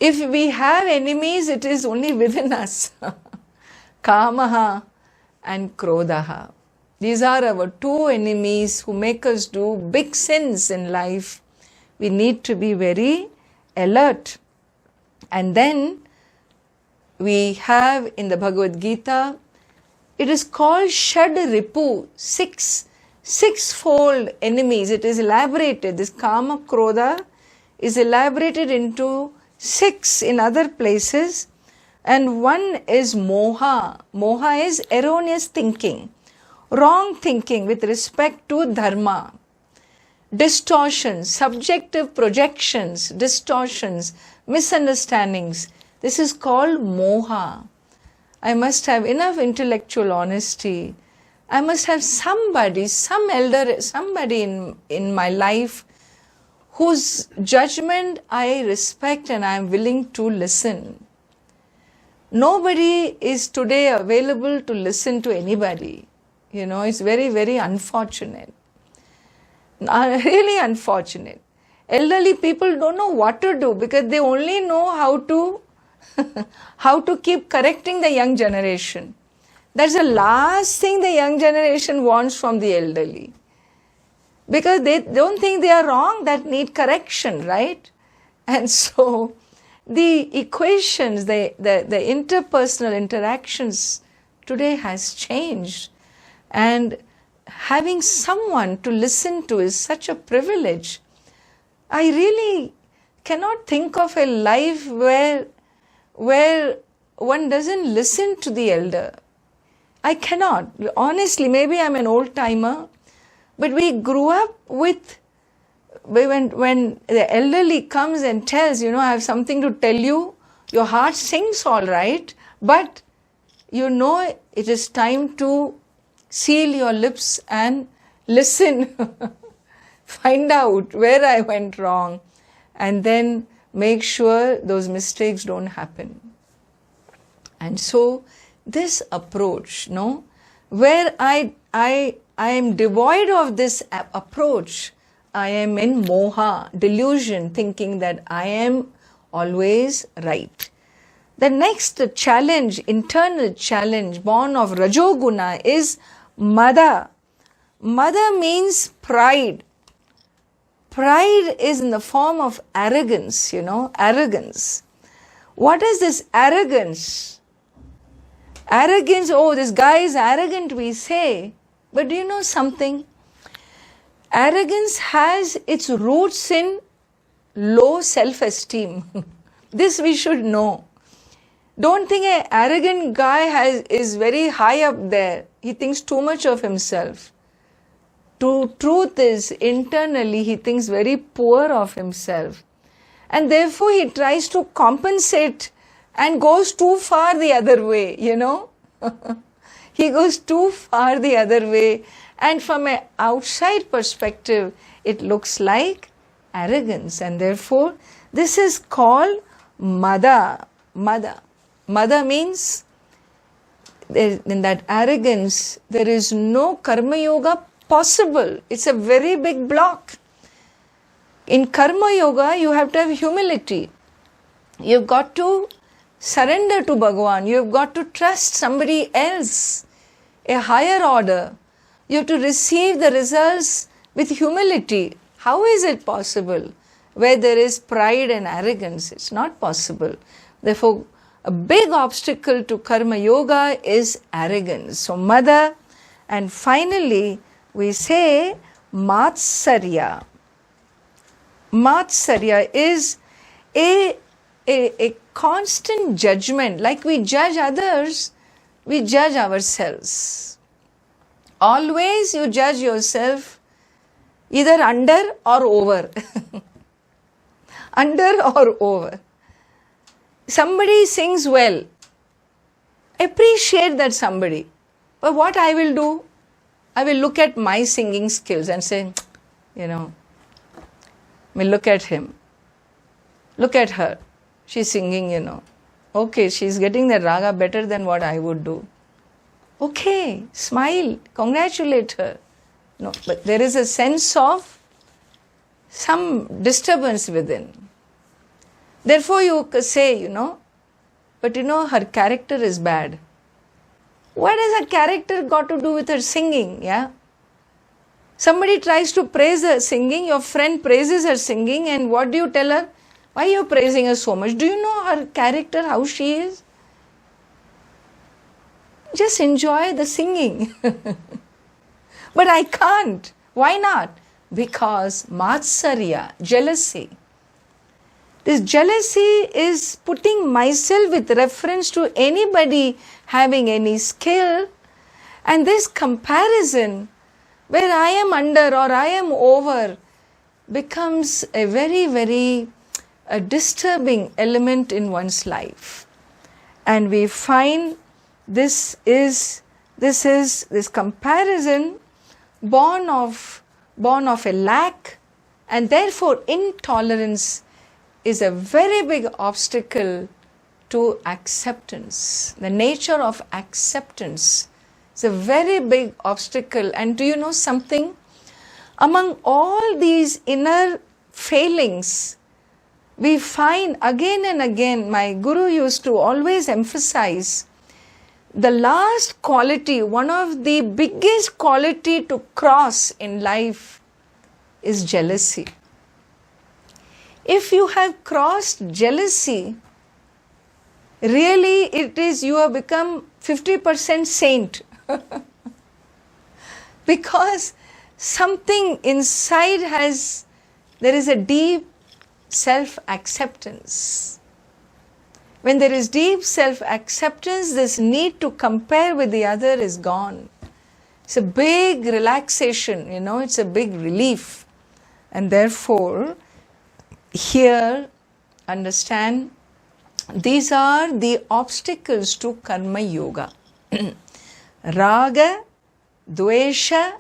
If we have enemies, it is only within us. Kamaha and Krodhaha. These are our two enemies who make us do big sins in life. We need to be very alert. And then we have in the Bhagavad Gita, it is called Shad Ripu, sixfold enemies. It is elaborated. This Kama Krodha is elaborated into 6 in other places. And one is Moha. Moha is erroneous thinking, wrong thinking with respect to Dharma. Distortions, subjective projections, distortions, misunderstandings. This is called Moha. I must have enough intellectual honesty. I must have somebody, some elder, somebody in my life whose judgment I respect and I am willing to listen. Nobody is today available to listen to anybody. It's very, very unfortunate. Really unfortunate. Elderly people don't know what to do because they only know how to keep correcting the young generation. That's the last thing the young generation wants from the elderly. Because they don't think they are wrong, that need correction, right? And so the equations, the interpersonal interactions today has changed. And having someone to listen to is such a privilege. I really cannot think of a life where one doesn't listen to the elder. I cannot. Honestly, maybe I'm an old timer, but we grew up with, when the elderly comes and tells, I have something to tell you, your heart sings all right, but it is time to seal your lips and listen, find out where I went wrong, and then make sure those mistakes don't happen. And so this approach, where I am devoid of this approach, I am in moha, delusion, thinking that I am always right. The next challenge, internal challenge, born of Rajoguna is Madha. Madha means pride. Pride is in the form of arrogance, arrogance. What is this arrogance? Arrogance, oh, this guy is arrogant, we say. But do you know something? Arrogance has its roots in low self-esteem. This we should know. Don't think an arrogant guy is very high up there. He thinks too much of himself. Truth is, internally he thinks very poor of himself. And therefore he tries to compensate and goes too far the other way, He goes too far the other way. And from an outside perspective, it looks like arrogance. And therefore, this is called Madha. Madha. Madha means, in that arrogance, there is no karma yoga possible. It's a very big block. In karma yoga, you have to have humility. You've got to surrender to Bhagavan. You've got to trust somebody else, a higher order. You have to receive the results with humility. How is it possible? Where there is pride and arrogance, it's not possible. Therefore, a big obstacle to karma yoga is arrogance. So, Madha, and finally, we say Maathsarya. Maathsarya is a constant judgment. Like we judge others, we judge ourselves. Always you judge yourself either under or over. Under or over. Somebody sings well. Appreciate that somebody. But what I will do, I will look at my singing skills and say, I mean, look at him. Look at her. She's singing, Okay, she's getting the raga better than what I would do. Okay, smile, congratulate her. No, but there is a sense of some disturbance within. Therefore you say, but her character is bad. What has her character got to do with her singing? Yeah. Somebody tries to praise her singing, your friend praises her singing, and what do you tell her? Why are you praising her so much? Do you know her character, how she is? Just enjoy the singing. But I can't. Why not? Because Maathsarya, jealousy. This jealousy is putting myself with reference to anybody having any skill, and this comparison where I am under or I am over becomes a very, very disturbing element in one's life. And we find this comparison born of a lack, and therefore intolerance is a very big obstacle to acceptance. The nature of acceptance is a very big obstacle. And do you know something? Among all these inner failings, we find again and again, my Guru used to always emphasize, the last quality, one of the biggest quality to cross in life is jealousy. If you have crossed jealousy, really it is you have become 50% saint. Because something inside there is a deep self-acceptance. When there is deep self-acceptance, this need to compare with the other is gone. It's a big relaxation, it's a big relief. And therefore, here, understand, these are the obstacles to karma yoga. Raga, Dvesha,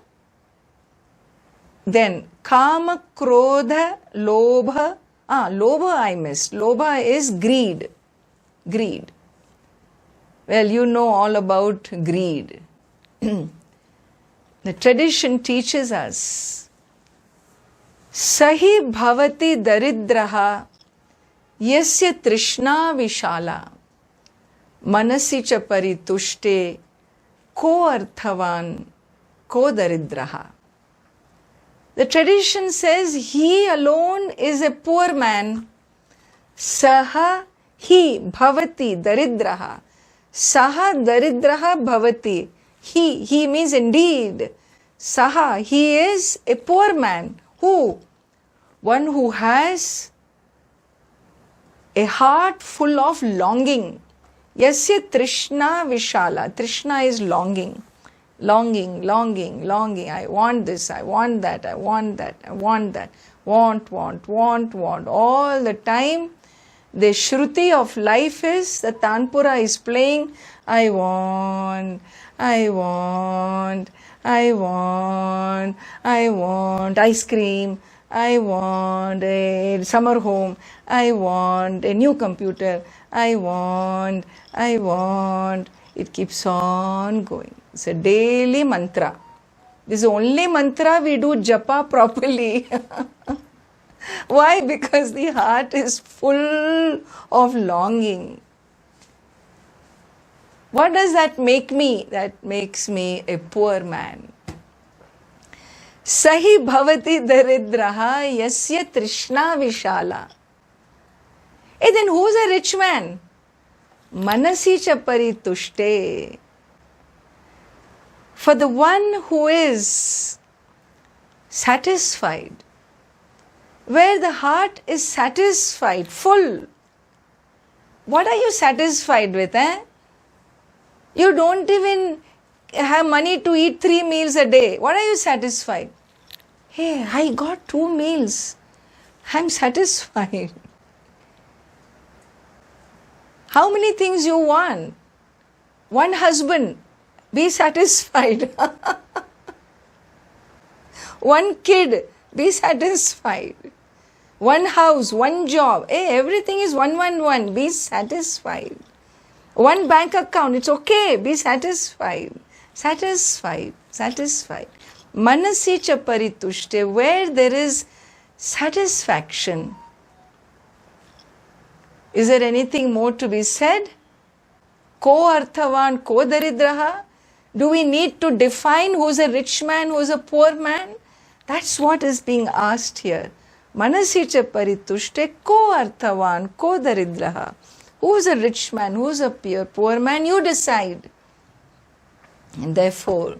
then kama, krodha, lobha. Lobha I missed. Lobha is greed. Greed. Well, you know all about greed. The tradition teaches us, sahi bhavati daridraha yasya trishna vishala manasi cha paritushte ko arthavan ko daridraha. The tradition says he alone is a poor man. Saha he bhavati daridraha. Saha daridraha bhavati. He means indeed. Saha, he is a poor man. Who? One who has a heart full of longing. Yasya trishna vishala. Trishna is longing. Longing, longing, longing. I want this, I want that, I want that, I want that. Want. All the time. The Shruti of life is, the Tanpura is playing, I want ice cream, I want a summer home, I want a new computer, I want. It keeps on going. It's a daily mantra. This is the only mantra we do japa properly. Why? Because the heart is full of longing. What does that make me? That makes me a poor man. Sahi bhavati daridraha yasya trishna vishala. Then who's a rich man? Manasi cha paritushte. For the one who is satisfied, where the heart is satisfied, full. What are you satisfied with? You don't even have money to eat 3 meals a day. What are you satisfied? Hey, I got 2 meals. I'm satisfied. How many things you want? 1 husband, be satisfied. 1 kid, be satisfied. 1 house, 1 job. Everything is 1. Be satisfied. 1 bank account, it's okay. Be satisfied. Satisfied. Manasi cha paritushte, where there is satisfaction. Is there anything more to be said? Ko arthavan, ko daridraha? Do we need to define who's a rich man, who's a poor man? That's what is being asked here. Manasicha paritushte ko arthavan, ko daridraha. Who's a rich man, who's a poor man? You decide. And therefore,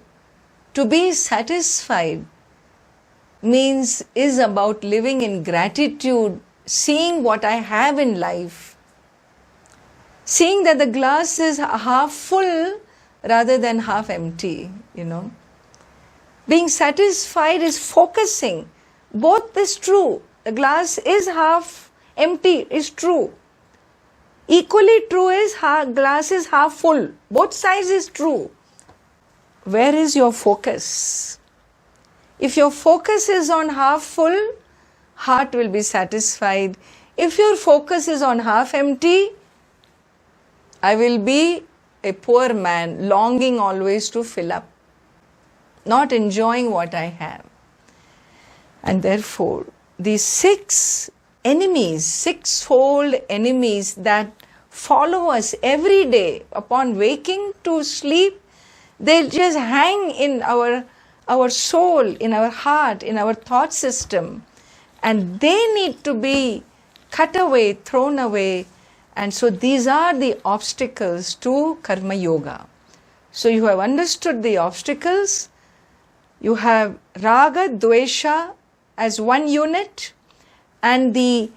to be satisfied is about living in gratitude, seeing what I have in life, seeing that the glass is half full rather than half empty, Being satisfied is focusing. Both is true. The glass is half empty, is true. Equally true is glass is half full. Both sides is true. Where is your focus? If your focus is on half full, heart will be satisfied. If your focus is on half empty, I will be a poor man, longing always to fill up, not enjoying what I have. And therefore, these sixfold enemies that follow us every day upon waking to sleep, they just hang in our soul, in our heart, in our thought system. And they need to be cut away, thrown away. And so these are the obstacles to Karma Yoga. So you have understood the obstacles. You have Raga, Dvesha as one unit. And the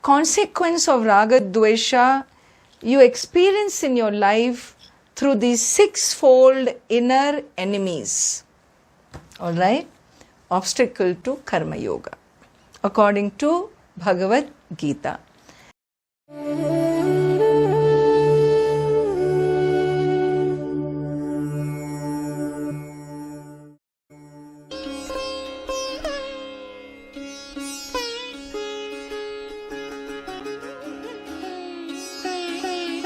consequence of Raga, Dvesha, you experience in your life through these sixfold inner enemies. Alright? Obstacle to Karma Yoga, according to Bhagavad Gita.